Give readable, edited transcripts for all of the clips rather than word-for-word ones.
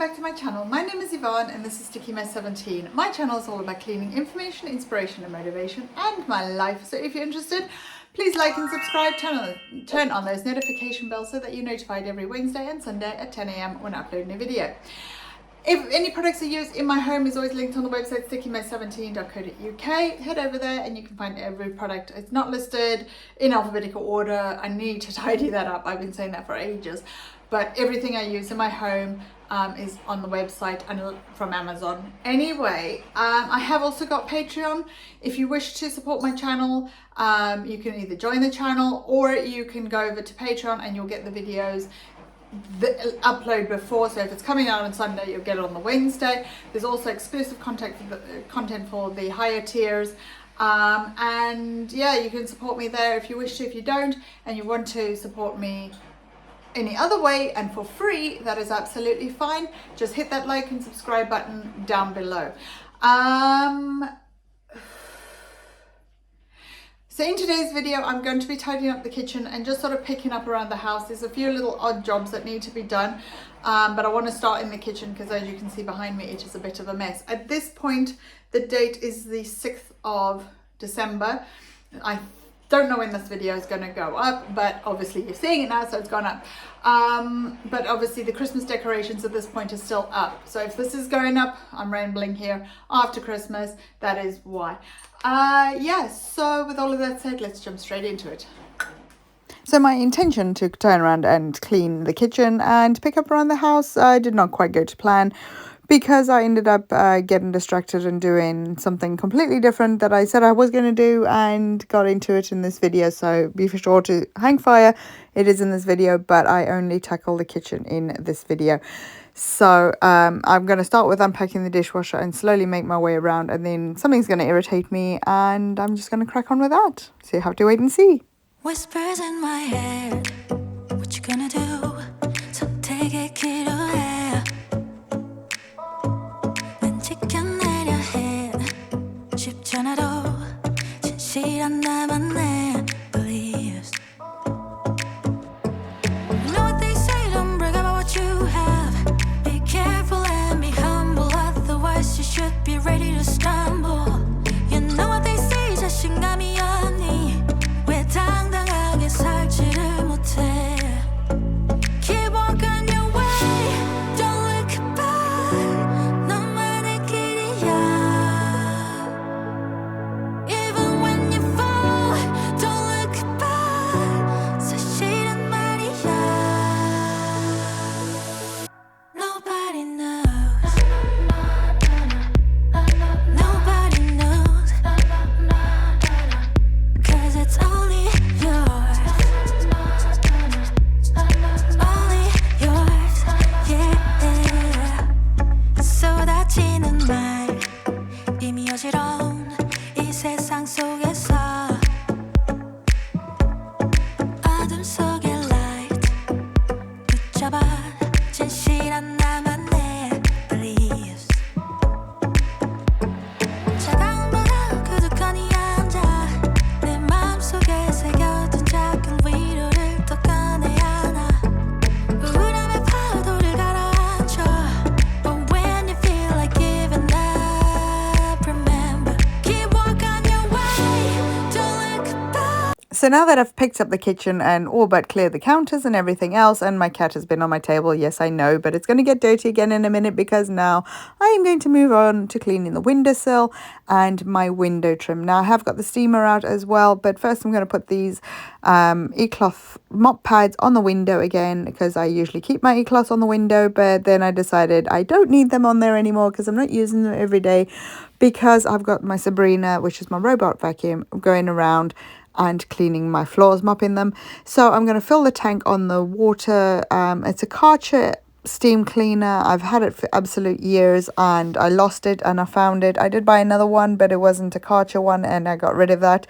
back to my channel. My name is Yvonne and this is STICKYMESS17. My channel is all about cleaning, information, inspiration and motivation and my life. So if you're interested, please like and subscribe, turn on those notification bells so that you're notified every Wednesday and Sunday at 10 AM when uploading a video. If any products are used in my home is always linked on the website stickymess17.co.uk. Head over there and you can find every product. It's not listed in alphabetical order. I need to tidy that up. I've been saying that for ages. But everything I use in my home is on the website and from Amazon. Anyway, I have also got Patreon. If you wish to support my channel, you can either join the channel or you can go over to Patreon and you'll get the videos upload before. So if it's coming out on Sunday, you'll get it on the Wednesday. There's also exclusive content for the higher tiers. And yeah, you can support me there if you wish to. If you don't and you want to support me any other way and for free, that is absolutely fine. Just hit that like and subscribe button down below. So in today's video, I'm going to be tidying up the kitchen and just sort of picking up around the house. There's a few little odd jobs that need to be done, but I want to start in the kitchen because as you can see behind me, it is a bit of a mess. At this point, the date is the 6th of December. I don't know when this video is going to go up, but obviously you're seeing it now, so it's gone up. But obviously the Christmas decorations at this point are still up. So if this is going up, I'm rambling here, after Christmas, that is why. Yes, so with all of that said, let's jump straight into it. So my intention to turn around and clean the kitchen and pick up around the house did not quite go to plan, because I ended up getting distracted and doing something completely different that I said I was going to do and got into it in this video. So be sure to hang fire. It is in this video, but I only tackle the kitchen in this video. So I'm going to start with unpacking the dishwasher and slowly make my way around, and then something's going to irritate me and I'm just going to crack on with that. So you have to wait and see. Whispers in my head, what you gonna do? So take it 길어해. 쉽지 않아도 진실한 나만의 beliefs. You know what they say, don't brag about what you have. Be careful and be humble, otherwise you should be ready to stumble. You know what they say, 자신감이 없니? 왜 당당하게 살지를 못해? Keep walking your way, don't look back. 너만의 길이야. So now that I've picked up the kitchen and all but cleared the counters and everything else, and my cat has been on my table, yes, I know, but it's going to get dirty again in a minute because now I am going to move on to cleaning the windowsill and my window trim. Now I have got the steamer out as well, but first I'm going to put these e-cloth mop pads on the window again because I usually keep my e-cloths on the window, but then I decided I don't need them on there anymore because I'm not using them every day, because I've got my Sabrina, which is my robot vacuum, going around and cleaning my floors, mopping them. So I'm going to fill the tank on the water. It's a Karcher steam cleaner. I've had it for absolute years and I lost it and I found it. I did buy another one, but it wasn't a Karcher one and I got rid of that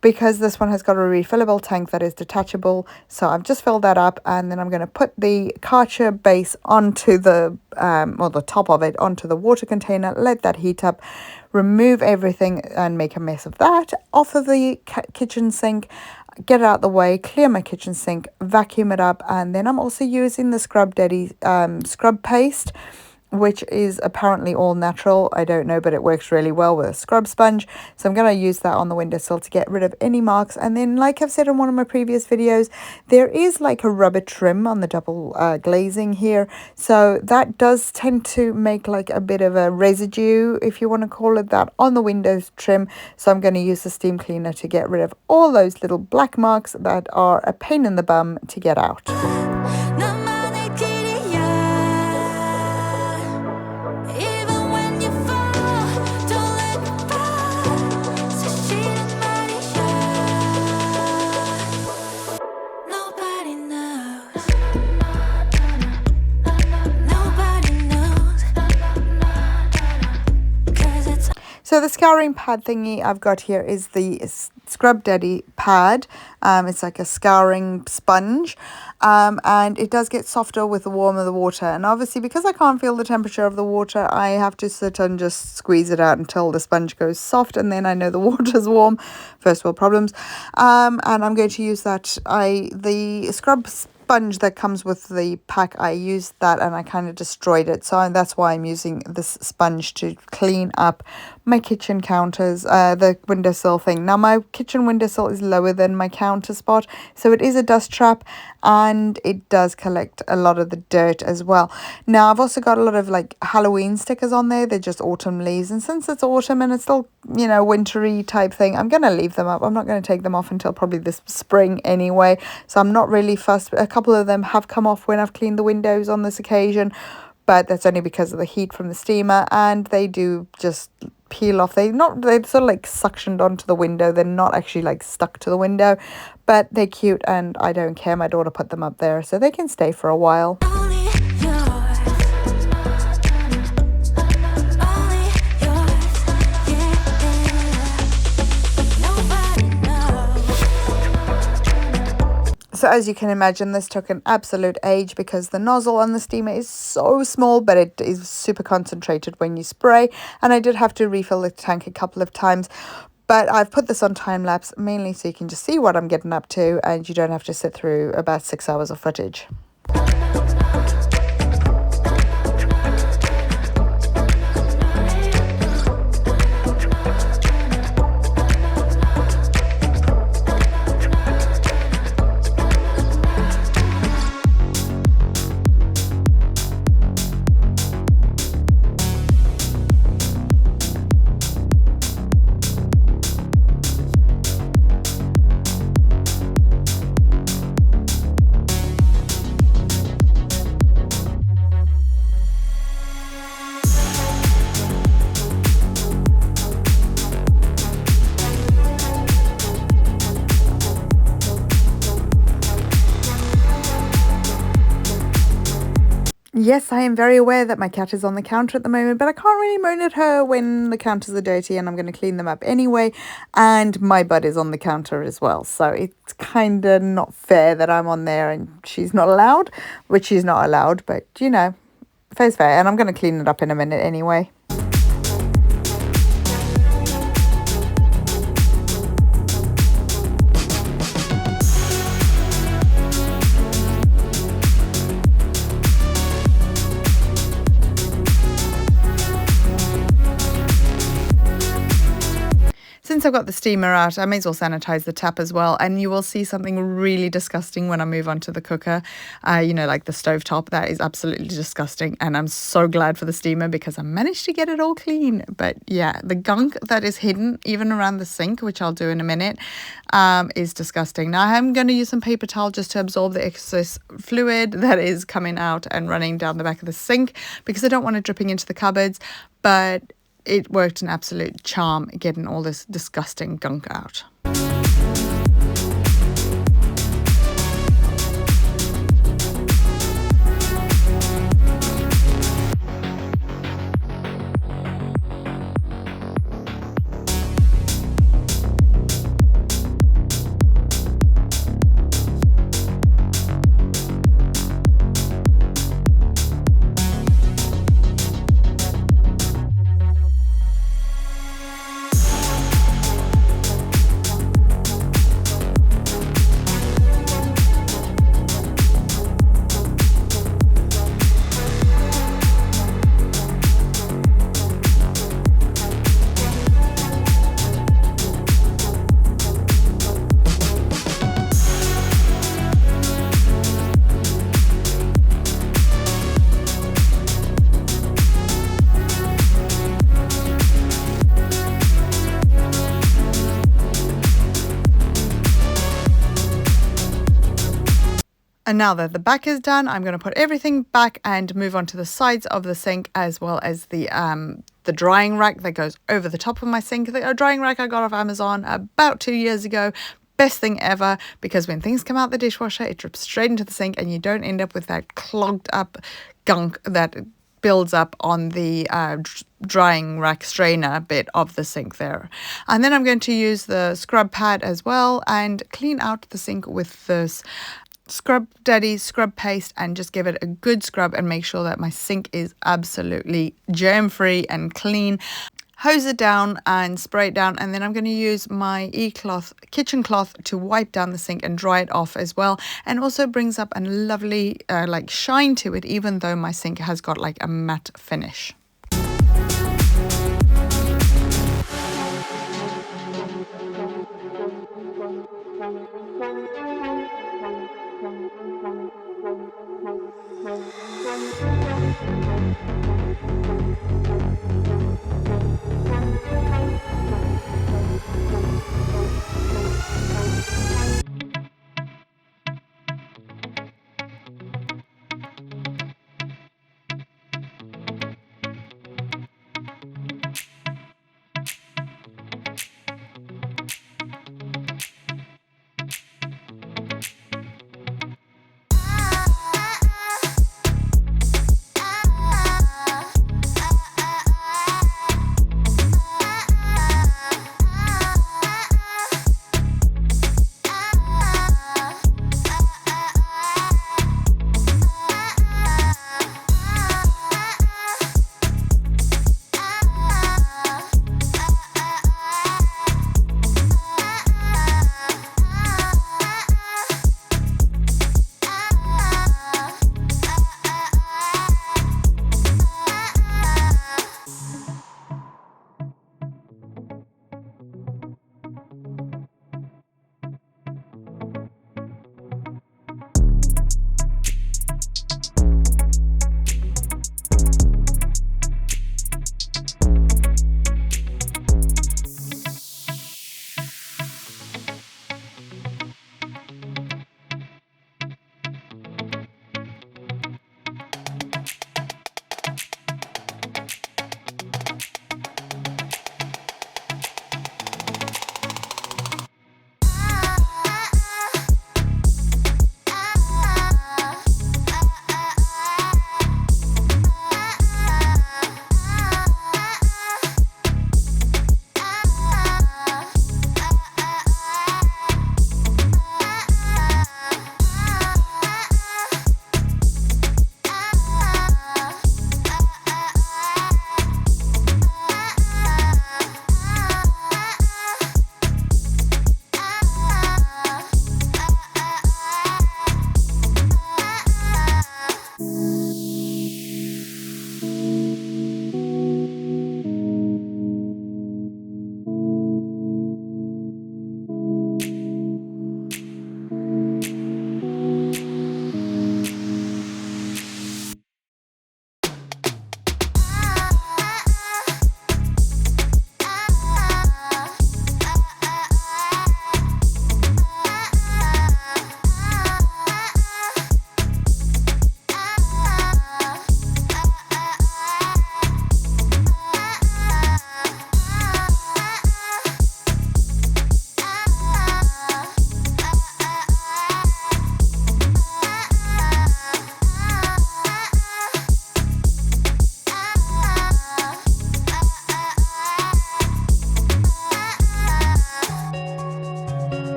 because this one has got a refillable tank that is detachable. So I've just filled that up, and then I'm going to put the Karcher base onto the or the top of it onto the water container, let that heat up, remove everything and make a mess of that off of the kitchen sink. get it out the way, clear my kitchen sink, vacuum it up, and then I'm also using the Scrub Daddy scrub paste, which is apparently all natural. I don't know, but it works really well with a scrub sponge. So I'm going to use that on the windowsill to get rid of any marks. And then, like I've said in one of my previous videos, there is like a rubber trim on the double glazing here. So that does tend to make like a bit of a residue, if you want to call it that, on the windows trim. So I'm going to use the steam cleaner to get rid of all those little black marks that are a pain in the bum to get out. 나만의 길이야. Even when you fall, don't let me fall. 사실은 말이야. Nobody knows. Nobody knows. 'Cause it's So the scouring pad thingy I've got here is the Scrub Daddy pad. It's like a scouring sponge, and it does get softer with the warmer the water. And obviously, because I can't feel the temperature of the water, I have to sit and just squeeze it out until the sponge goes soft, and then I know the water's warm. First world problems. And I'm going to use that. The scrub sponge that comes with the pack, I used that and I kind of destroyed it, so that's why I'm using this sponge to clean up my kitchen counters, the windowsill thing. Now my kitchen windowsill is lower than my counter spot, so it is a dust trap and it does collect a lot of the dirt as well. Now I've also got a lot of like Halloween stickers on there. They're just autumn leaves, and since it's autumn and it's still, you know, wintry type thing, I'm going to leave them up. I'm not going to take them off until probably this spring anyway, so I'm not really fussed. A couple of them have come off when I've cleaned the windows on this occasion, but that's only because of the heat from the steamer, and they do just peel off. They're sort of like suctioned onto the window. They're not actually like stuck to the window, but they're cute and I don't care. My daughter put them up there so they can stay for a while. only yours. Only yours. Yeah. Nobody knows. So as you can imagine, this took an absolute age because the nozzle on the steamer is so small, but it is super concentrated when you spray. And I did have to refill the tank a couple of times. But I've put this on time lapse mainly so you can just see what I'm getting up to and you don't have to sit through about 6 hours of footage. Yes, I am very aware that my cat is on the counter at the moment, but I can't really moan at her when the counters are dirty and I'm going to clean them up anyway. And my bud is on the counter as well. So it's kind of not fair that I'm on there and she's not allowed, which she's not allowed, but you know, fair's fair. And I'm going to clean it up in a minute anyway. Since I've got the steamer out, I may as well sanitize the tap as well. And you will see something really disgusting when I move on to the cooker. You know, like the stove top, that is absolutely disgusting. And I'm so glad for the steamer because I managed to get it all clean. But yeah, the gunk that is hidden even around the sink, which I'll do in a minute, is disgusting. Now I'm going to use some paper towel just to absorb the excess fluid that is coming out and running down the back of the sink because I don't want it dripping into the cupboards. But it worked an absolute charm getting all this disgusting gunk out. And now that the back is done, I'm going to put everything back and move on to the sides of the sink, as well as the drying rack that goes over the top of my sink. The drying rack I got off Amazon about 2 years ago. Best thing ever, because when things come out the dishwasher, it drips straight into the sink and you don't end up with that clogged up gunk that builds up on the drying rack strainer bit of the sink there. And then I'm going to use the scrub pad as well and clean out the sink with this Scrub Daddy scrub paste and just give it a good scrub and make sure that my sink is absolutely germ free and clean. Hose it down and spray it down, and then I'm going to use my e-cloth kitchen cloth to wipe down the sink and dry it off as well, and also brings up a lovely like shine to it, even though my sink has got like a matte finish.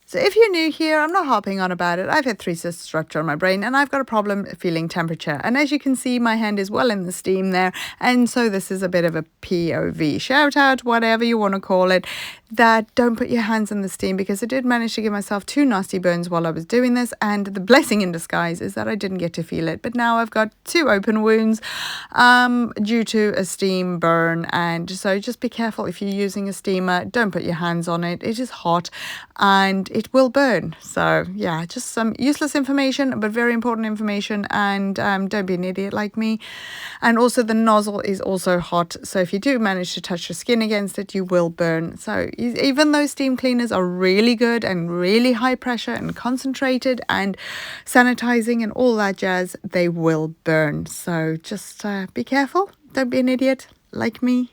So if you're new here, I'm not harping on about it. I've had 3 cyst structure on my brain and I've got a problem feeling temperature. And as you can see, my hand is well in the steam there. And so this is a bit of a POV shout out, whatever you want to call it. that don't put your hands in the steam, because I did manage to give myself 2 nasty burns while I was doing this, and the blessing in disguise is that I didn't get to feel it. But now I've got 2 open wounds due to a steam burn, and so just be careful if you're using a steamer. Don't put your hands on it. It is hot and it will burn. So yeah, just some useless information but very important information, and don't be an idiot like me. And also the nozzle is also hot, so if you do manage to touch your skin against it, you will burn. So even though steam cleaners are really good and really high pressure and concentrated and sanitizing and all that jazz, they will burn. So just be careful. Don't be an idiot like me.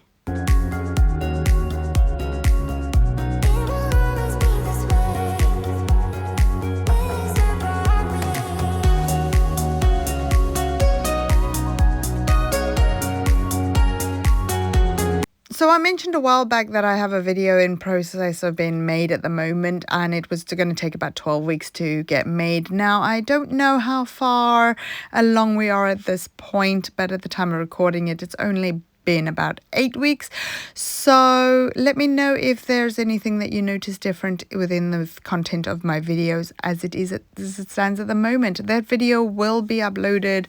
So I mentioned a while back that I have a video in process of being made at the moment, and it was going to take about 12 weeks to get made. Now, I don't know how far along we are at this point, but at the time of recording it, it's only been about 8 weeks. So let me know if there's anything that you notice different within the content of my videos as it stands at the moment. That video will be uploaded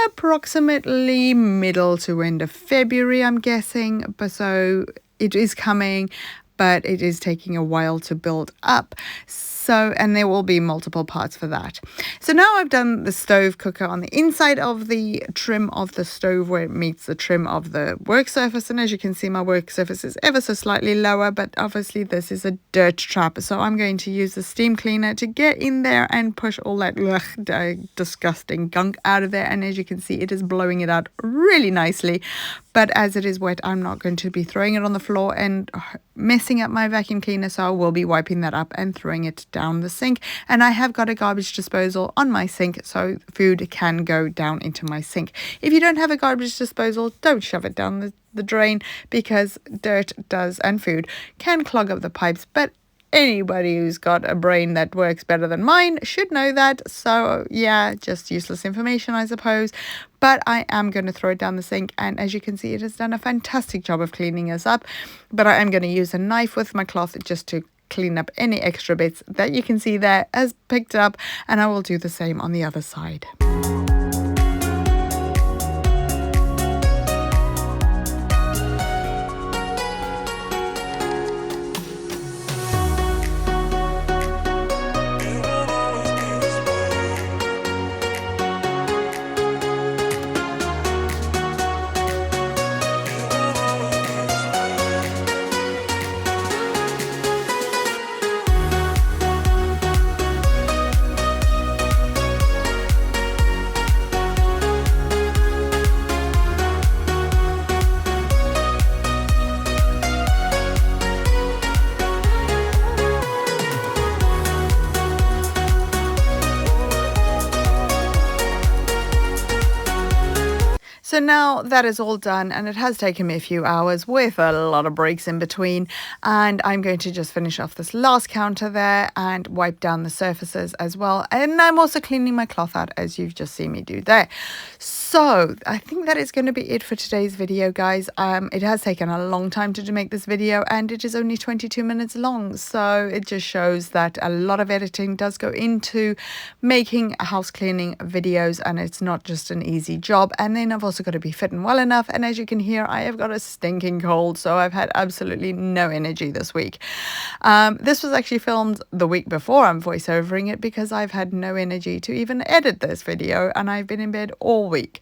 approximately middle to end of February, I'm guessing. But so it is coming, but it is taking a while to build up. So, and there will be multiple parts for that. So now I've done the stove cooker on the inside of the trim of the stove where it meets the trim of the work surface. And as you can see, my work surface is ever so slightly lower, but obviously this is a dirt trap. So I'm going to use the steam cleaner to get in there and push all that disgusting gunk out of there. And as you can see, it is blowing it out really nicely. But as it is wet, I'm not going to be throwing it on the floor and messing up my vacuum cleaner. So I will be wiping that up and throwing it down the sink. And I have got a garbage disposal on my sink, so food can go down into my sink. If you don't have a garbage disposal, don't shove it down the drain, because dirt does and food can clog up the pipes. But anybody who's got a brain that works better than mine should know that. So yeah, just useless information, I suppose. But I am going to throw it down the sink, and as you can see, it has done a fantastic job of cleaning us up. But I am going to use a knife with my cloth just to clean up any extra bits that you can see there as picked up, and I will do the same on the other side. So now that is all done, and it has taken me a few hours with a lot of breaks in between, and I'm going to just finish off this last counter there and wipe down the surfaces as well. And I'm also cleaning my cloth out, as you've just seen me do there. So I think that is going to be it for today's video, guys. It has taken a long time to make this video, and it is only 22 minutes long. So it just shows that a lot of editing does go into making house cleaning videos, and it's not just an easy job. And then I've also got to be fit and well enough, and as you can hear, I have got a stinking cold, so I've had absolutely no energy this week. This was actually filmed the week before I'm voiceovering it, because I've had no energy to even edit this video, and I've been in bed all week.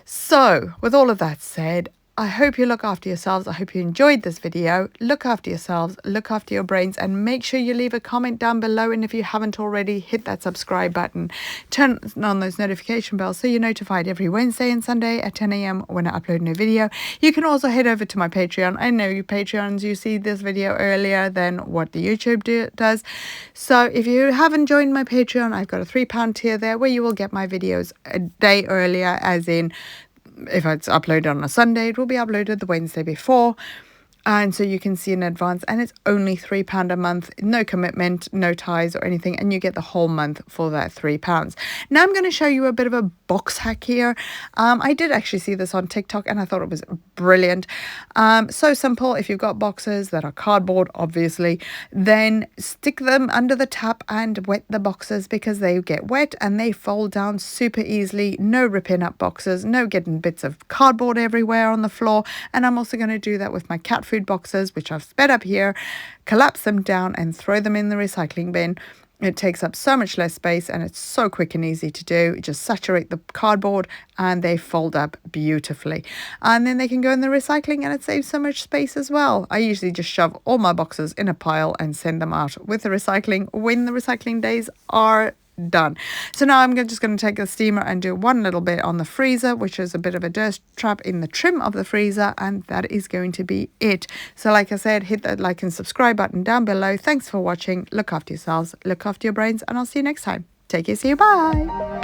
So with all of that said, I hope you look after yourselves. I hope you enjoyed this video. Look after yourselves, look after your brains, and make sure you leave a comment down below. And if you haven't already, hit that subscribe button. Turn on those notification bells so you're notified every Wednesday and Sunday at 10 a.m. when I upload a new video. You can also head over to my Patreon. I know you Patreons, you see this video earlier than what the YouTube does. So if you haven't joined my Patreon, I've got a £3 tier there where you will get my videos a day earlier, as in if it's uploaded on a Sunday, it will be uploaded the Wednesday before. And so you can see in advance, and it's only £3 a month, no commitment, no ties or anything, and you get the whole month for that £3. Now I'm going to show you a bit of a box hack here. I did actually see this on TikTok and I thought it was brilliant. So simple. If you've got boxes that are cardboard, obviously, then stick them under the tap and wet the boxes, because they get wet and they fold down super easily. No ripping up boxes, no getting bits of cardboard everywhere on the floor. And I'm also going to do that with my cat food boxes, which I've sped up here, collapse them down and throw them in the recycling bin. It takes up so much less space and it's so quick and easy to do. You just saturate the cardboard and they fold up beautifully. And then they can go in the recycling and it saves so much space as well. I usually just shove all my boxes in a pile and send them out with the recycling when the recycling days are done. So now I'm just going to take a steamer and do one little bit on the freezer, which is a bit of a dirt trap in the trim of the freezer, and that is going to be it. So like I said, hit that like and subscribe button down below. Thanks for watching. Look after yourselves, look after your brains, and I'll see you next time. Take care, see you, bye.